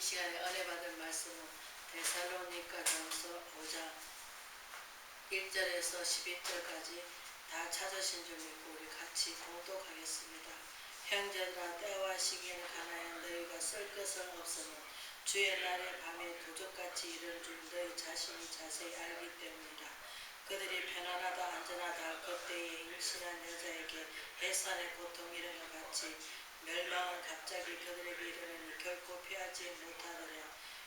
시간에 은혜 받을 말씀은 데살로니가전서 5장 1절에서 12절까지 다 찾으신 줄 믿고 우리 같이 봉독하겠습니다. 형제들아, 때와 시기에는 가나야 너희가 쓸 것은 없으면 주의 날에 밤에 도적같이 이른 줄 너희 자신이 자세히 알기 때문이다. 그들이 편안하다 안전하다 그때에 임신한 여자에게 해산의 고통 이런 것 같이 멸망은 갑자기 그들에게 이르느니 결코 피하지 못하더라.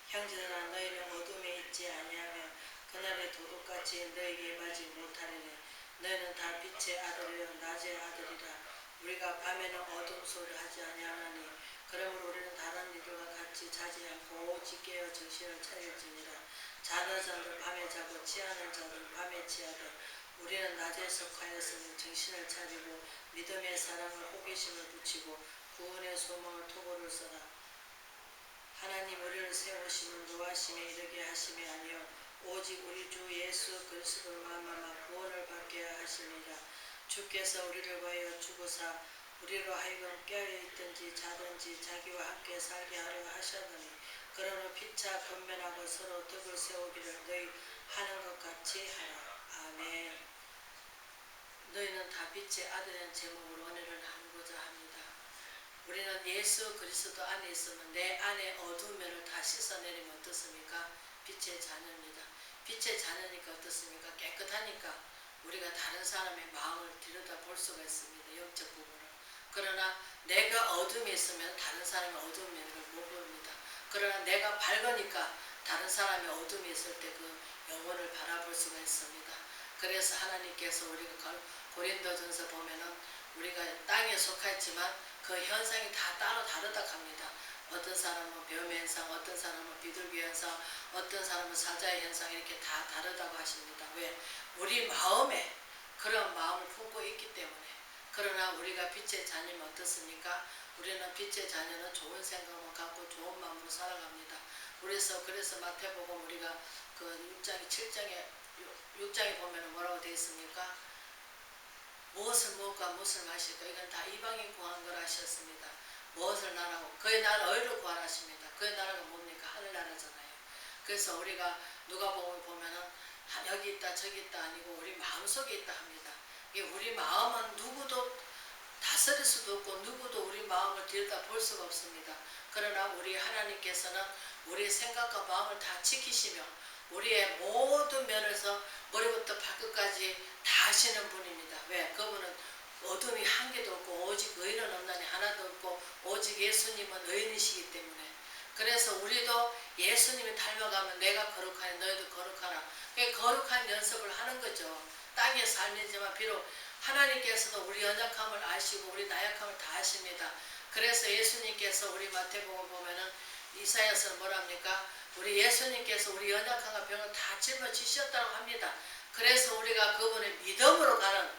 형제들아, 너희는 어둠에 있지 아니하며 그날의 도둑같이 너희에게 임하지 못하리니 너희는 다 빛의 아들이요 낮의 아들이라. 우리가 밤에는 어둠 소리를 하지 아니하나니 그러므로 우리는 다른 이들과 같이 자지 않고 오직 깨어 정신을 차릴지니라. 자는 자들 밤에 자고 취하는 자들 밤에 취하되 우리는 낮에 속하였으니 정신을 차리고 믿음의 사랑을 호기심을 붙이고 구원의 소망을 토고를 써라. 하나님 우리를 세우심은 노하심에 이르게 하심이 아니요 오직 우리 주 예수 그리스도로 말미암아 구원을 받게 하시니라. 주께서 우리를 위하여 죽으사 우리로 하여금 깨어있든지 자든지 자기와 함께 살게 하려 하셨느니 그러므로 피차 건면하고 서로 덕을 세우기를 너희 하는 것 같이 하라. 아멘. 너희는 다 빛의 아들이라는 제목으로 은혜를 나누고자 합니다. 우리는 예수 그리스도 안에 있으면 내 안에 어두운 면을 다 씻어내리면 어떻습니까? 빛의 자녀입니다. 빛의 자녀니까 어떻습니까? 깨끗하니까 우리가 다른 사람의 마음을 들여다볼 수가 있습니다. 영적 부분을. 그러나 내가 어둠에 있으면 다른 사람의 어두운 면을 못 봅니다. 그러나 내가 밝으니까 다른 사람의 어둠에 있을 때 그 영혼을 바라볼 수가 있습니다. 그래서 하나님께서 우리가 고린도전서 보면은 우리가 땅에 속하지만 그 현상이 다 따로 다르다 합니다. 어떤 사람은 뱀의 현상, 어떤 사람은 비둘기 현상, 어떤 사람은 사자의 현상 이렇게 다 다르다고 하십니다. 왜? 우리 마음에 그런 마음을 품고 있기 때문에. 그러나 우리가 빛의 자녀면 어떻습니까? 우리는 빛의 자녀는 좋은 생각을 갖고 좋은 마음으로 살아갑니다. 그래서 마태복음 우리가 그 6장에 보면 뭐라고 되어 있습니까? 무엇을 먹을까 무엇을 마실까 이건 다 이방인 구한 걸 하셨습니다. 무엇을 나라고 그의 나라 어디로 구하라십니다. 그의 나라가 뭡니까? 하늘나라잖아요. 그래서 우리가 누가복음을 보면은 여기 있다 저기 있다 아니고 우리 마음속에 있다 합니다. 우리 마음은 누구도 다스릴 수도 없고 누구도 우리 마음을 들여다볼 수가 없습니다. 그러나 우리 하나님께서는 우리의 생각과 마음을 다 지키시며 우리의 모든 면에서 머리부터 발끝까지 다 아시는 분입니다. 왜? 그분은 어둠이 한 개도 없고 오직 의인은 없나니 하나도 없고 오직 예수님은 의인이시기 때문에 그래서 우리도 예수님을 닮아가면 내가 거룩하니 너희도 거룩하라. 거룩한 연습을 하는 거죠. 땅에 살지만 비록 하나님께서도 우리 연약함을 아시고 우리 나약함을 다 아십니다. 그래서 예수님께서 우리 마태복음 보면은 이사야서는 뭐랍니까? 우리 예수님께서 우리 연약함과 병을 다 짊어지셨다고 합니다. 그래서 우리가 그분의 믿음으로 가는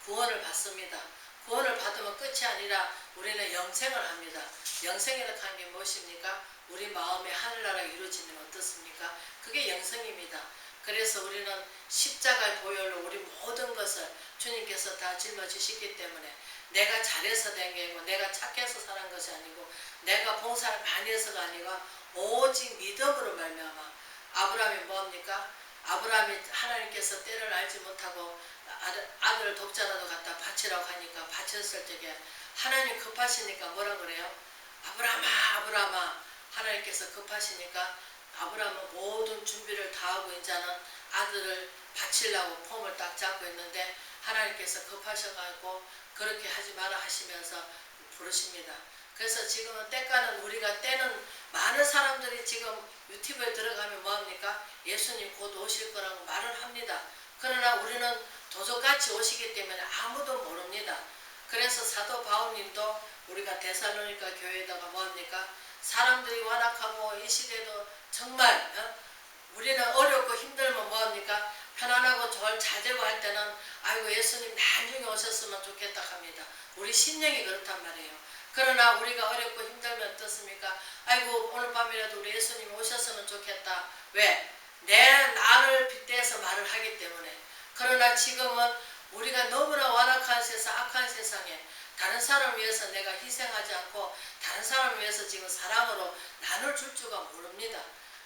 구원을 받습니다. 구원을 받으면 끝이 아니라 우리는 영생을 합니다. 영생이라고 하는 게 무엇입니까? 우리 마음에 하늘나라가 이루어지면 어떻습니까? 그게 영생입니다. 그래서 우리는 십자가의 보혈로 우리 모든 것을 주님께서 다 짊어지셨기 때문에 내가 잘해서 된 게 아니고 내가 착해서 사는 것이 아니고 내가 봉사를 많이 해서가 아니고 오직 믿음으로 말미암아 아브라함이 뭐합니까? 아브라함이 하나님께서 때를 알지 못하고 아들을 독자라도 갖다 바치라고 하니까 바쳤을 적에 하나님 급하시니까 뭐라 그래요? 아브라함아 아브라함아 하나님께서 급하시니까 아브라함은 모든 준비를 다 하고 이제는 아들을 바치려고 폼을 딱 잡고 있는데 하나님께서 급하셔가지고 그렇게 하지 마라 하시면서 부르십니다. 그래서 지금은 때는 많은 사람들이 지금 유튜브에 들어가면 뭐합니까? 예수님 곧 오실 거라고 말을 합니다. 그러나 우리는 도적같이 오시기 때문에 아무도 모릅니다. 그래서 사도 바울님도 우리가 데살로니가 교회에다가 뭐합니까? 사람들이 완악하고 이 시대도 정말 우리는 어렵고 힘들면 뭐합니까? 편안하고 잘 되고 할 때는 아이고 예수님 나중에 오셨으면 좋겠다 합니다. 우리 심령이 그렇단 말이에요. 그러나 우리가 어렵고 힘들면 어떻습니까? 아이고 오늘 밤이라도 우리 예수님 오셨으면 좋겠다. 왜? 내 나를 빗대서 말을 하기 때문에. 그러나 지금은 우리가 너무나 완악한 세상, 악한 세상에 다른 사람을 위해서 내가 희생하지 않고 다른 사람을 위해서 지금 사랑으로 나눌 줄가 모릅니다.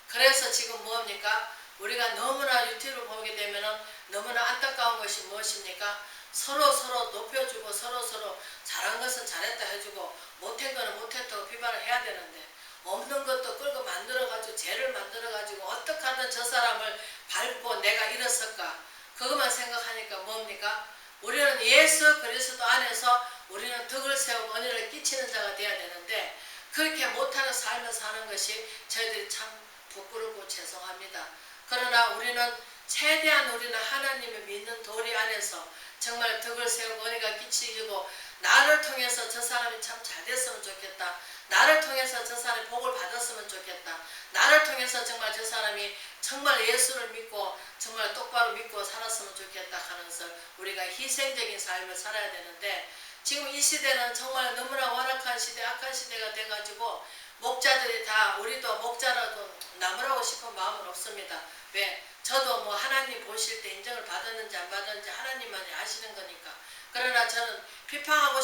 그래서 지금 뭡니까? 우리가 너무나 유튜브를 보게 되면은 너무나 안타까운 것이 무엇입니까? 서로 높여주고 서로 잘한 것은 잘했다 해주고 못한 거는 못했다고 비판을 해야 되는데 없는 것도 끌고 만들어가지고 죄를 만들어가지고 어떻게 하든 저 사람을 밟고 내가 일었을까 그것만 생각하니까 뭡니까? 우리는 예수 그리스도 안에서 우리는 덕을 세우고 은혜를 끼치는 자가 되어야 되는데 그렇게 못하는 삶을 사는 것이 저희들이 참 부끄럽고 죄송합니다. 그러나 우리는 최대한 우리는 하나님을 믿는 도리 안에서 정말 덕을 세우고 은혜가 끼치고 나를 통해서 저 사람이 참 잘 됐으면 좋겠다. 나를 통해서 저 사람이 복을 받았으면 좋겠다. 나를 통해서 정말 저 사람이 정말 예수를 믿고 정말 똑바로 믿고 살았으면 좋겠다 하는 것을 우리가 희생적인 삶을 살아야 되는데 지금 이 시대는 정말 너무나 완악한 시대, 악한 시대가 돼가지고 목자들이 다 우리도 목자라도 나무라고 싶은 마음은 없습니다. 왜? 저도 뭐 하나님 보실 때 인정을 받았는지 안 받았는지 하나님만이 아시는 거니까. 그러나 저는 비방하고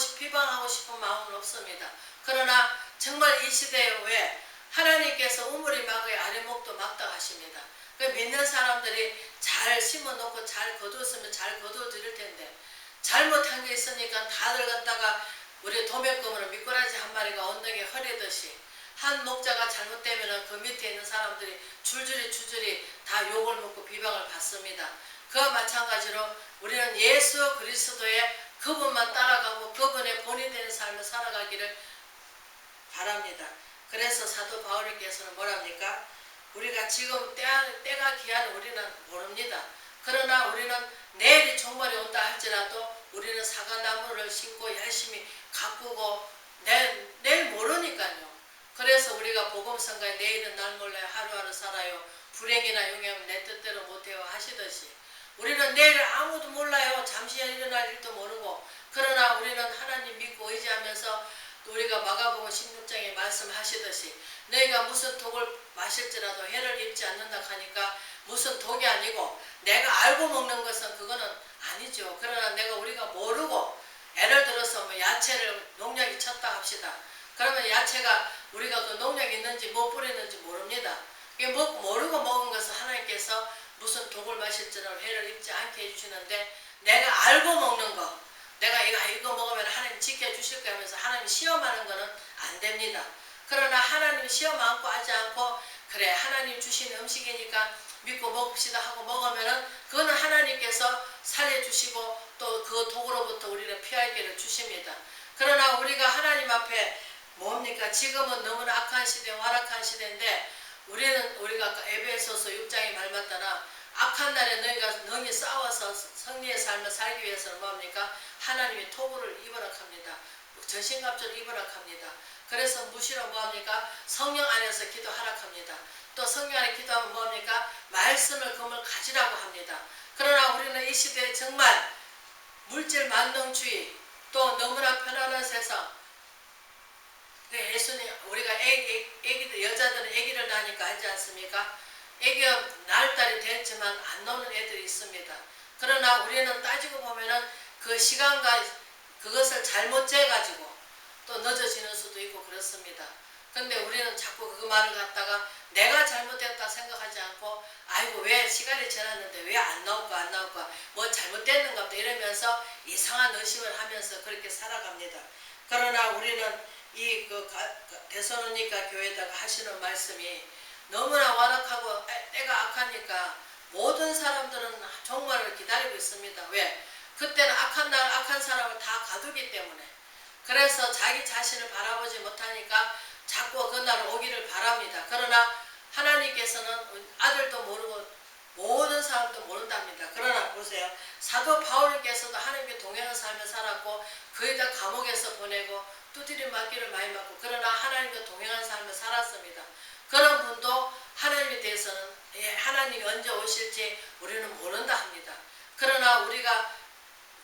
싶은 마음은 없습니다. 그러나 정말 이 시대에 왜 하나님께서 우물이 막의 아래목도 막다 하십니다. 그 믿는 사람들이 잘 심어놓고 잘 거두었으면 잘 거두어 드릴 텐데 잘못한 게 있으니까 다들 갖다가 우리 도매금으로 미꾸라지 한 마리가 언덕에 허리듯이 한 목자가 잘못되면 그 밑에 있는 사람들이 줄줄이 다 욕을 먹고 비방을 받습니다. 그와 마찬가지로 우리는 예수 그리스도의 그분만 따라가고 그분의 본이 되는 삶을 살아가기를 바랍니다. 그래서 사도 바울께서는 뭐랍니까? 우리가 지금 때가 기한 우리는 모릅니다. 그러나 우리는 내일이 종말이 온다 할지라도 우리는 사과나무를 심고 열심히 가꾸고 내일 모르니까요. 그래서 우리가 복음성가에 내일은 날 몰라요 하루하루 살아요 불행이나 용해하면 내 뜻대로 못해요 하시듯이 우리는 내일 아무도 몰라요. 잠시 일어날 일도 모르고 그러나 우리는 하나님 믿고 의지하면서 우리가 마가복음 16장에 말씀하시듯이 너희가 무슨 독을 마실지라도 해를 입지 않는다 하니까 무슨 독이 아니고 내가 알고 먹는 것은 그거는 아니죠. 그러나 우리가 모르고 예를 들어서 뭐 야채를 농약이 쳤다 합시다. 그러면 야채가 우리가 그 농약이 있는지 못 뿌렸는지 모릅니다. 모르고 먹은 것을 하나님께서 무슨 독을 마실지라도 해를 입지 않게 해주시는데 내가 알고 먹는 거 내가 이거 먹으면 하나님 지켜주실 거 하면서 하나님 시험하는 거는 안 됩니다. 그러나 하나님 시험 않고 하지 않고 그래 하나님 주신 음식이니까 믿고 먹읍시다 하고 먹으면은 그거는 하나님께서 살려주시고 또 그 독으로부터 우리를 피할 길을 주십니다. 그러나 우리가 하나님 앞에 뭡니까? 지금은 너무나 악한 시대, 완악한 시대인데 우리가 아까 에베소서 6장에 말맞다나 악한 날에 너희가 능히 싸워서 승리의 삶을 살기 위해서는 뭡니까? 하나님의 토부를 입으라 합니다. 전신갑주를 입으라 합니다. 그래서 무시로 뭐합니까? 성령 안에서 기도하라 합니다. 또 성령 안에 기도하면 뭐합니까? 말씀을 금을 가지라고 합니다. 그러나 우리는 이 시대에 정말 물질 만능주의 또 너무나 편안한 세상 예수님 우리가 애기들 여자들은 애기를 낳으니까 알지 않습니까? 애기가 낳을 달이 됐지만 안 나오는 애들이 있습니다. 그러나 우리는 따지고 보면은 그 시간과 그것을 잘못 재가지고 또 늦어지는 수도 있고 그렇습니다. 근데 우리는 자꾸 그 말을 갖다가 내가 잘못했다 생각하지 않고 아이고 왜 시간이 지났는데 왜 안 나올까 뭐 잘못됐는가 보다 이러면서 이상한 의심을 하면서 그렇게 살아갑니다. 그러나 우리는 이 데살로니가 교회에다가 하시는 말씀이 너무나 완악하고 때가 악하니까 모든 사람들은 종말을 기다리고 있습니다. 왜? 그때는 악한 사람을 다 가두기 때문에 그래서 자기 자신을 바라보지 못하니까 자꾸 그날 오기를 바랍니다. 그러나 하나님께서는 아들도 모르고 모든 사람도 모른답니다. 그러나 보세요. 사도 바울께서도 하나님께 동행한 삶을 살았고 거의 다 감옥에서 보내고 두드려 맞기를 많이 맞고 그러나 하나님과 동행한 삶을 살았습니다. 그런 분도 하나님에 대해서는 하나님이 언제 오실지 우리는 모른다 합니다. 그러나 우리가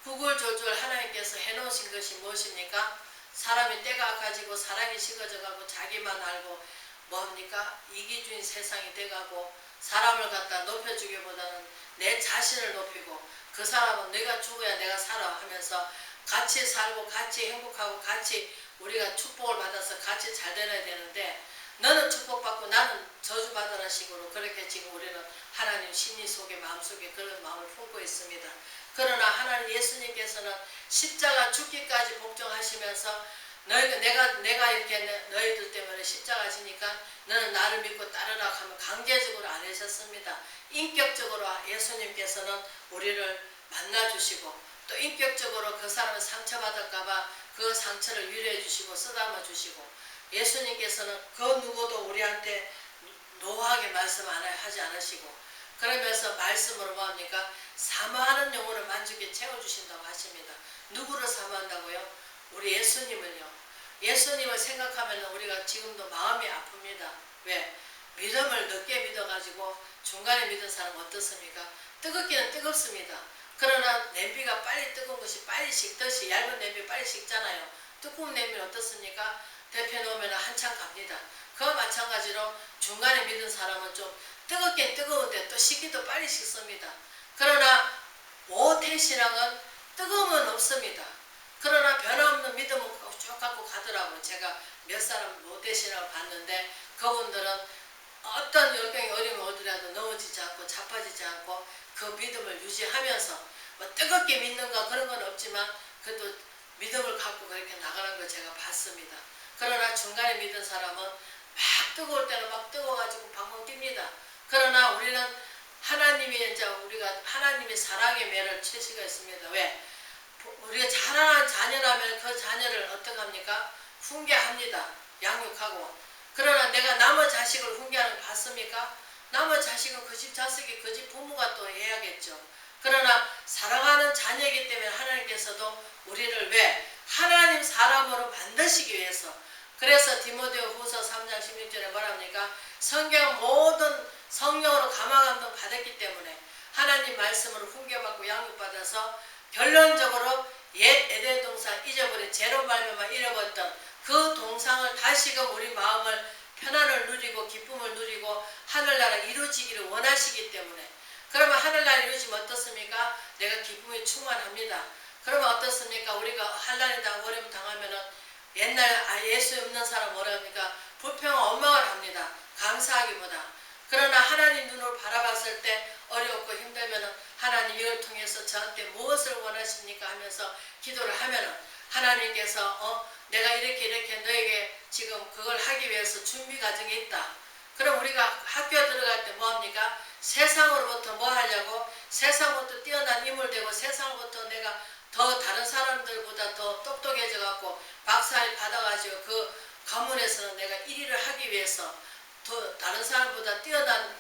구굴조절 하나님께서 해놓으신 것이 무엇입니까? 사람이 때가 가지고 사랑이 식어져가고 자기만 알고 뭐합니까? 이기주의 세상이 돼가고 사람을 갖다 높여주기보다는 내 자신을 높이고 그 사람은 내가 죽어야 내가 살아 하면서 같이 살고 같이 행복하고 같이 우리가 축복을 받아서 같이 잘 되어야 되는데 너는 축복받고 나는 저주받으라는 식으로 그렇게 지금 우리는 하나님 심리 속에 마음속에 그런 마음을 품고 있습니다. 그러나 하나님 예수님께서는 십자가 죽기까지 복종하시면서 내가 이렇게 너희들 때문에 십자가 지니까 너는 나를 믿고 따르라 하면 강제적으로 안 하셨습니다. 인격적으로 예수님께서는 우리를 만나주시고 또 인격적으로 그 사람을 상처받을까봐 그 상처를 위로해 주시고 쓰다듬어 주시고 예수님께서는 그 누구도 우리한테 노하게 말씀 하지 않으시고 그러면서 말씀으로 뭐합니까? 사모하는 영혼을 만족에 채워주신다고 하십니다. 누구를 사모한다고요? 우리 예수님을요. 예수님을 생각하면 우리가 지금도 마음이 아픕니다. 왜? 믿음을 늦게 믿어가지고 중간에 믿은 사람 어떻습니까? 뜨겁기는 뜨겁습니다. 그러나 냄비가 빨리 뜨거운 것이 빨리 식듯이 얇은 냄비 빨리 식잖아요. 두꺼운 냄비는 어떻습니까? 데펴놓으면 한참 갑니다. 그와 마찬가지로 중간에 믿은 사람은 좀 뜨겁긴 뜨거운데 또 식기도 빨리 식습니다. 그러나 모태신앙은 뜨거움은 없습니다. 그러나 변함없는 믿음을 쭉 갖고 가더라고요. 제가 몇 사람 모태신앙을 봤는데 그분들은 어떤 열경이 어려움이 오더라도 넘어지지 않고 자빠지지 않고 그 믿음을 유지하면서 뭐 뜨겁게 믿는가 그런 건 없지만 그래도 믿음을 갖고 그렇게 나가는 걸 제가 봤습니다. 그러나 중간에 믿은 사람은 막 뜨거울 때는 막 뜨거워가지고 방방 뜁니다. 그러나 우리는 하나님이 이제 우리가 하나님의 사랑의 매를 칠 수가 있습니다. 왜? 우리가 자라난 자녀라면 그 자녀를 어떻게 합니까? 훈계합니다. 양육하고. 그러나 내가 남의 자식을 훈계하는 거 봤습니까? 남의 자식은 그 집 자식이 그 집 부모가 또 해야겠죠. 그러나 사랑하는 자녀이기 때문에 하나님께서도 우리를 왜? 하나님 사람으로 만드시기 위해서. 그래서 디모데 후서 3장 16절에 뭐랍니까? 성경 모든 성령으로 감화감동 받았기 때문에 하나님 말씀으로 훈계받고 양육받아서 결론적으로 옛 에덴 동산 잊어버린 죄로 말미암아 잃어버렸던 그 동상을 다시금 우리 마음을 편안을 누리고 기쁨을 누리고 하늘나라 이루어지기를 원하시기 때문에 그러면 하늘나라 이루어지면 어떻습니까? 내가 기쁨이 충만합니다. 그러면 어떻습니까? 우리가 환난에 당하고 어려움 당하면은 옛날 예수 없는 사람 뭐라 합니까? 불평 원망을 합니다. 감사하기보다. 그러나 하나님 눈으로 바라봤을 때 어렵고 힘들면은 하나님 이걸 통해서 저한테 무엇을 원하십니까? 하면서 기도를 하면은 하나님께서 내가 이렇게 너에게 지금 그걸 하기 위해서 준비 과정에 있다. 그럼 우리가 학교 들어갈 때 뭐합니까? 세상으로부터 뭐 하려고? 세상으로부터 뛰어난 인물 되고 세상으로부터 내가 더 다른 사람들보다 더 똑똑해져 갖고 박사를 받아가지고 그 가문에서는 내가 1위를 하기 위해서 더 다른 사람보다 뛰어난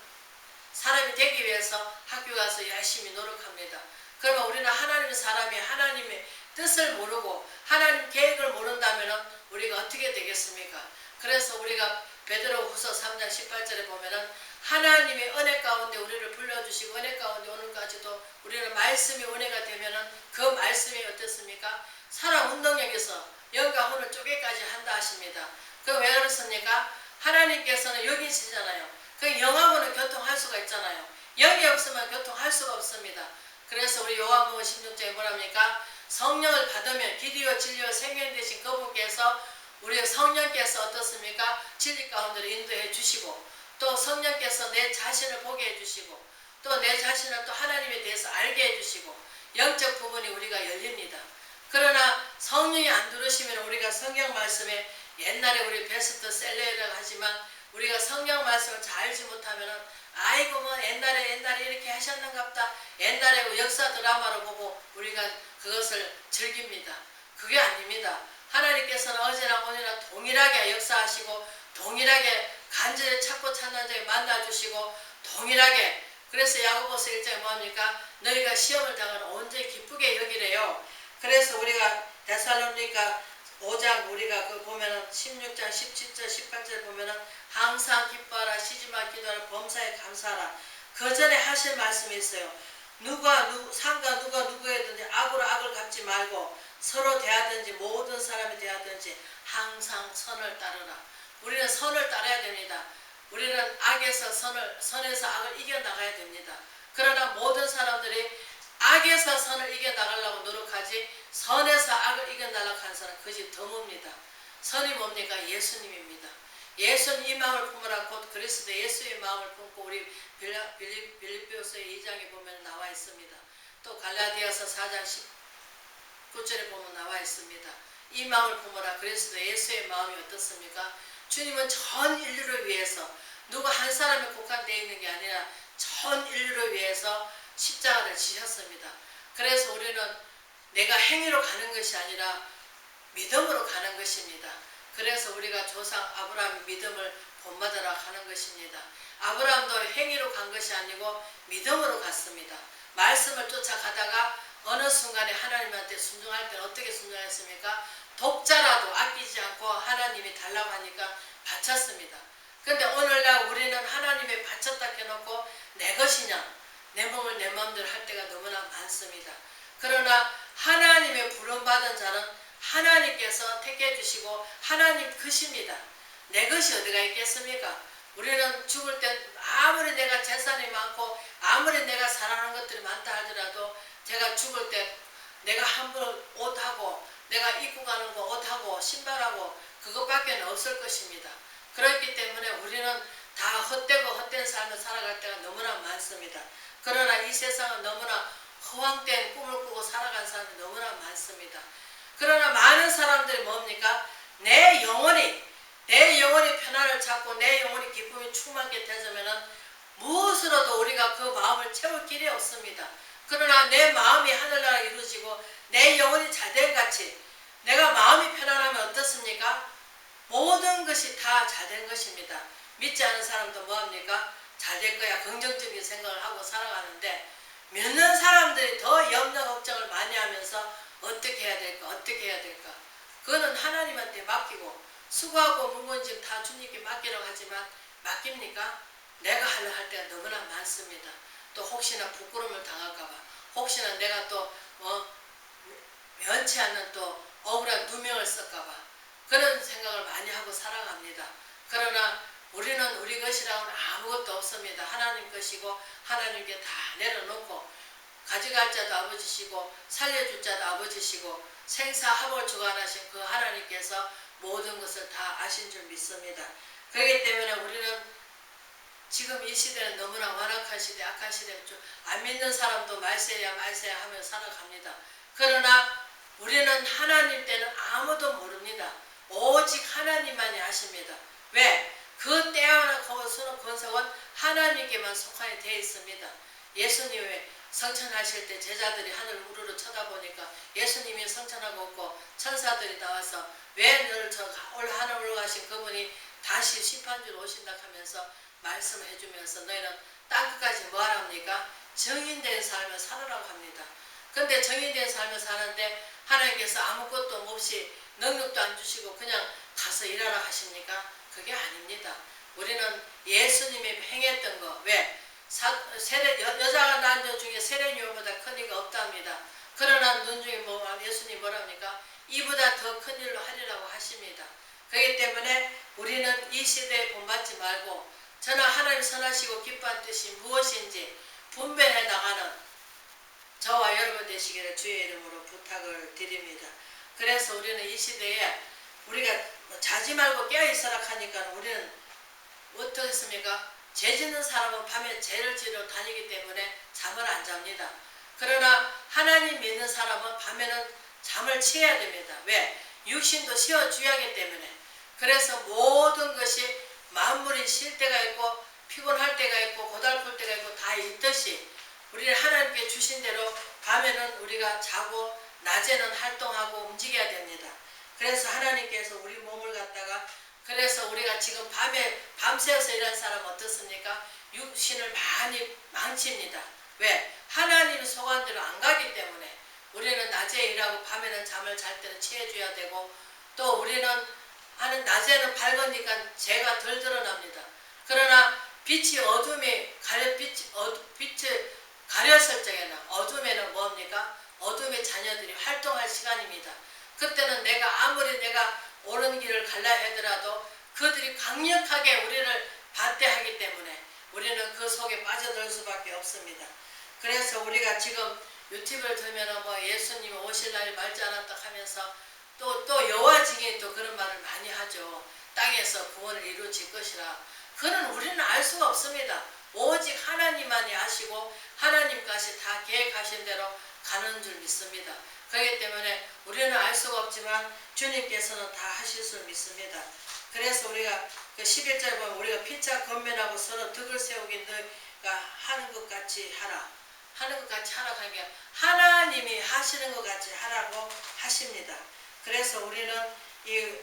사람이 되기 위해서 학교 가서 열심히 노력합니다. 그러면 우리는 하나님의 사람이 하나님의 뜻을 모르고 하나님 계획을 모른다면 우리가 어떻게 되겠습니까? 그래서 우리가 베드로후서 3장 18절에 보면은 하나님의 은혜 가운데 우리를 불러주시고 은혜 가운데 오늘까지도 우리는 말씀이 은혜가 되면은 그 말씀이 어떻습니까? 사람 운동력에서 영과 혼을 쪼개까지 한다 하십니다. 그 왜 그렇습니까? 하나님께서는 여기 있으시잖아요. 그 영하고는 교통할 수가 있잖아요. 영이 없으면 교통할 수가 없습니다. 그래서 우리 요한복음 16장에 뭐랍니까? 성령을 받으면 길이요 진리요 생명 되신 그분께서 우리 성령께서 어떻습니까? 진리 가운데로 인도해 주시고 또 성령께서 내 자신을 보게 해 주시고 또 내 자신을 또 하나님에 대해서 알게 해 주시고 영적 부분이 우리가 열립니다. 그러나 성령이 안 들으시면 우리가 성경 말씀에 옛날에 우리 베스트셀러라고 하지만 우리가 성경 말씀을 잘 알지 못하면은 아이고 뭐 옛날에 이렇게 하셨는갑다. 옛날에 역사 드라마로 보고 우리가 그것을 즐깁니다. 그게 아닙니다. 하나님께서는 어제나 오늘이나 동일하게 역사하시고 동일하게 간절히 찾고 찾는 자에 만나주시고 동일하게 그래서 야고보서 1장에 뭐합니까? 너희가 시험을 당하는 온전히 기쁘게 여기래요. 그래서 우리가 데살로니가 5장 우리가 그 보면은 16장 17절 18절 보면은 항상 기뻐하라 쉬지마 기도하라 범사에 감사하라. 그 전에 하실 말씀이 있어요. 상가 누가 누구에든지 악으로 악을 갚지 말고 서로 대하든지 모든 사람이 대하든지 항상 선을 따르라. 우리는 선을 따라야 됩니다. 우리는 악에서 선에서 악을 이겨나가야 됩니다. 그러나 모든 사람들이 악에서 선을 이겨나가려고 노력하지 선에서 악을 이겨나가려고 하는 사람은 그것이 덤입니다. 선이 뭡니까? 예수님입니다. 예수는 이 마음을 품으라 곧 그리스도 예수의 마음을 품고 우리 빌립보서 2장에 보면 나와 있습니다. 또 갈라디아서 4장 19절에 보면 나와 있습니다. 이 마음을 품으라 그리스도 예수의 마음이 어떻습니까? 주님은 전 인류를 위해서 누구 한 사람에 국한되어 있는 게 아니라 전 인류를 위해서 십자가를 지셨습니다. 그래서 우리는 내가 행위로 가는 것이 아니라 믿음으로 가는 것입니다. 그래서 우리가 조상 아브라함의 믿음을 본받으라 하는 것입니다. 아브라함도 행위로 간 것이 아니고 믿음으로 갔습니다. 말씀을 쫓아가다가 어느 순간에 하나님한테 순종할 때는 어떻게 순종했습니까? 독자라도 아끼지 않고 하나님이 달라고 하니까 바쳤습니다. 그런데 오늘날 우리는 하나님의 바쳤다 해놓고 내 것이냐 내 몸을 내 마음대로 할 때가 너무나 많습니다. 그러나 하나님의 부름받은 자는 하나님께서 택해 주시고 하나님 것입니다. 내 것이 어디가 있겠습니까? 우리는 죽을 때 아무리 내가 재산이 많고 아무리 내가 사랑하는 것들이 많다 하더라도 제가 죽을 때 내가 한 번 옷하고 내가 입고 가는 거 옷하고 신발하고 그것밖에 없을 것입니다. 그렇기 때문에 우리는 다 헛되고 헛된 삶을 살아갈 때가 너무나 많습니다. 그러나 이 세상은 너무나 허황된 꿈을 꾸고 살아간 사람이 너무나 많습니다. 그러나 많은 사람들이 뭡니까? 내 영혼이 편안을 찾고 내 영혼이 기쁨이 충만하게 되자면은 무엇으로도 우리가 그 마음을 채울 길이 없습니다. 그러나 내 마음이 하늘나라 이루어지고 내 영혼이 잘된 같이 내가 마음이 편안하면 어떻습니까? 모든 것이 다 잘된 것입니다. 믿지 않은 사람도 뭐합니까? 잘될 거야 긍정적인 생각을 하고 살아가는데 믿는 사람들이 더 염려 걱정을 많이 하면서 어떻게 해야 될까 그거는 하나님한테 맡기고 수고하고 무거운 짐 다 주님께 맡기라고 하지만 맡깁니까? 내가 하려 할 때가 너무나 많습니다. 또 혹시나 부끄러움을 당할까봐 혹시나 내가 또 면치 않는 또 억울한 누명을 쓸까봐 그런 생각을 많이 하고 살아갑니다. 그러나 우리는 우리 것이라고는 아무것도 없습니다. 하나님 것이고 하나님께 다 내려놓고 가져갈 자도 아버지시고 살려줄 자도 아버지시고 생사합을 주관하신 그 하나님께서 모든 것을 다 아신 줄 믿습니다. 그렇기 때문에 우리는 지금 이 시대는 너무나 완악한 시대, 악한 시대, 안 믿는 사람도 말세야 하며 살아갑니다. 그러나 우리는 하나님 때는 아무도 모릅니다. 오직 하나님만이 아십니다. 왜? 그 때와 권속은 하나님께만 속하게 되어 있습니다. 예수님의 성천하실 때 제자들이 하늘 우르르 쳐다보니까 예수님이 성천하고 없고 천사들이 나와서 왜 너를 하늘 올라가신 그분이 다시 심판주로 오신다 하면서 말씀을 해주면서 너희는 땅끝까지 뭐하랍니까? 정인된 삶을 살으라고 합니다. 근데 정인된 삶을 사는데 하나님께서 아무것도 없이 능력도 안 주시고 그냥 가서 일하라 하십니까? 그게 아닙니다. 우리는 예수님이 행했던 거 왜? 여자가 낳은 자 중에 세례요한보다 큰 이가 없답니다. 그러나 눈 중에 예수님 뭐랍니까? 이보다 더 큰 일로 하리라고 하십니다. 그렇기 때문에 우리는 이 시대에 본받지 말고 저는 하나님 선하시고 기뻐한 뜻이 무엇인지 분별해 나가는 저와 여러분 되시기를 주의 이름으로 부탁을 드립니다. 그래서 우리는 이 시대에 우리가 자지 말고 깨어있으라 하니까 우리는 어떻겠습니까? 죄 짓는 사람은 밤에 죄를 지러 다니기 때문에 잠을 안 잡니다. 그러나 하나님 믿는 사람은 밤에는 잠을 취해야 됩니다. 왜? 육신도 쉬어줘야 하기 때문에. 그래서 모든 것이 만물이 쉴 때가 있고 피곤할 때가 있고 고달플 때가 있고 다 있듯이 우리를 하나님께 주신 대로 밤에는 우리가 자고 낮에는 활동하고 움직여야 됩니다. 그래서 하나님께서 우리 몸을 갖다가 그래서 우리가 지금 밤새워서 일하는 사람 어떻습니까? 육신을 많이 망칩니다. 왜? 하나님 소관대로 안 가기 때문에 우리는 낮에 일하고 밤에는 잠을 잘 때는 취해줘야 되고 또 우리는 낮에는 밝으니까 죄가 덜 드러납니다. 그러나 빛이 가렸을 적에는 어둠에는 뭡니까? 어둠의 자녀들이 활동할 시간입니다. 그때는 아무리 내가 옳은 길을 갈라 하더라도 그들이 강력하게 우리를 반대하기 때문에 우리는 그 속에 빠져들 수밖에 없습니다. 그래서 우리가 지금 유튜브를 들면은 뭐 예수님이 오실 날이 멀지 않았다 하면서 또 여호와 증인이 또 그런 말을 많이 하죠. 땅에서 구원을 이루어질 것이라. 그는 우리는 알 수가 없습니다. 오직 하나님만이 아시고 하나님까지 다 계획하신 대로 가는 줄 믿습니다. 그렇기 때문에 우리는 알 수가 없지만 주님께서는 다 하실 줄 믿습니다. 그래서 우리가 그 11절 보면 우리가 피차 건면하고 서로 덕을 세우기 너희가 하는 것 같이 하라. 하는 것 같이 하라고 하는 게 하나님이 하시는 것 같이 하라고 하십니다. 그래서 우리는 이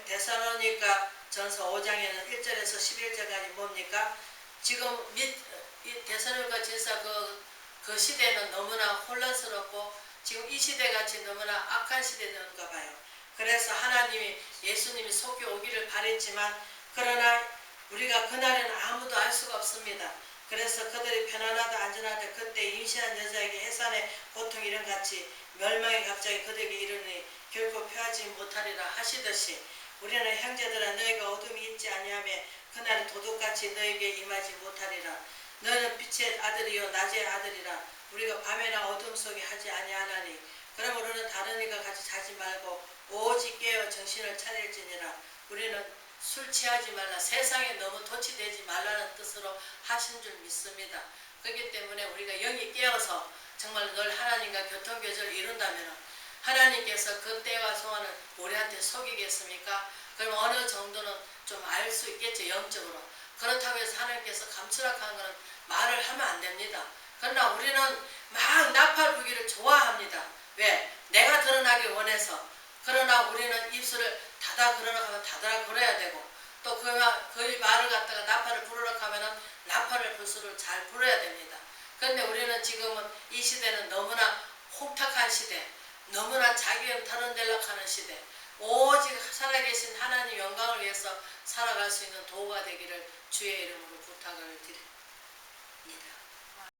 데살로니가 전서 5장에는 1절에서 11절까지 뭡니까? 지금 이 데살로니가 전서 그 시대는 너무나 혼란스럽고 지금 이 시대같이 너무나 악한 시대인가 봐요. 그래서 하나님이 예수님이 속히 오기를 바랬지만 그러나 우리가 그날에는 아무도 알 수가 없습니다. 그래서 그들이 편안하다 안전하다 그때 임신한 여자에게 해산의 고통 이런 같이 멸망이 갑자기 그들에게 이르니 결코 표하지 못하리라 하시듯이 우리는 형제들아 너희가 어둠이 있지 아니하며 그날은 도둑같이 너희에게 임하지 못하리라. 너는 빛의 아들이요 낮의 아들이라. 우리가 밤에나 어둠 속에 하지 아니하나니 그러므로는 다른 이가 같이 자지 말고 오직 깨어 정신을 차릴지니라. 우리는 술 취하지 말라. 세상에 너무 도취되지 말라는 뜻으로 하신 줄 믿습니다. 그렇기 때문에 우리가 영이 깨어서 정말 늘 하나님과 교통교제를 이룬다면 하나님께서 그 때와 소원을 우리한테 속이겠습니까? 그럼 어느 정도는 좀 알 수 있겠죠. 영적으로. 그렇다고 해서 하나님께서 감추락한 것은 말을 하면 안 됩니다. 그러나 우리는 막 나팔 불기를 좋아합니다. 왜? 내가 드러나기 원해서. 그러나 우리는 입술을 닫아 그러라고 하면 닫아 그래야 되고 또 그 말을 갖다가 나팔을 부르라고 하면은 나팔을 불수를 잘 불어야 됩니다. 그런데 우리는 지금은 이 시대는 너무나 혼탁한 시대, 너무나 자기는 다른 데로 가는 시대, 오직 살아계신 하나님 영광을 위해서 살아갈 수 있는 도구가 되기를 주의 이름으로 부탁을 드립니다.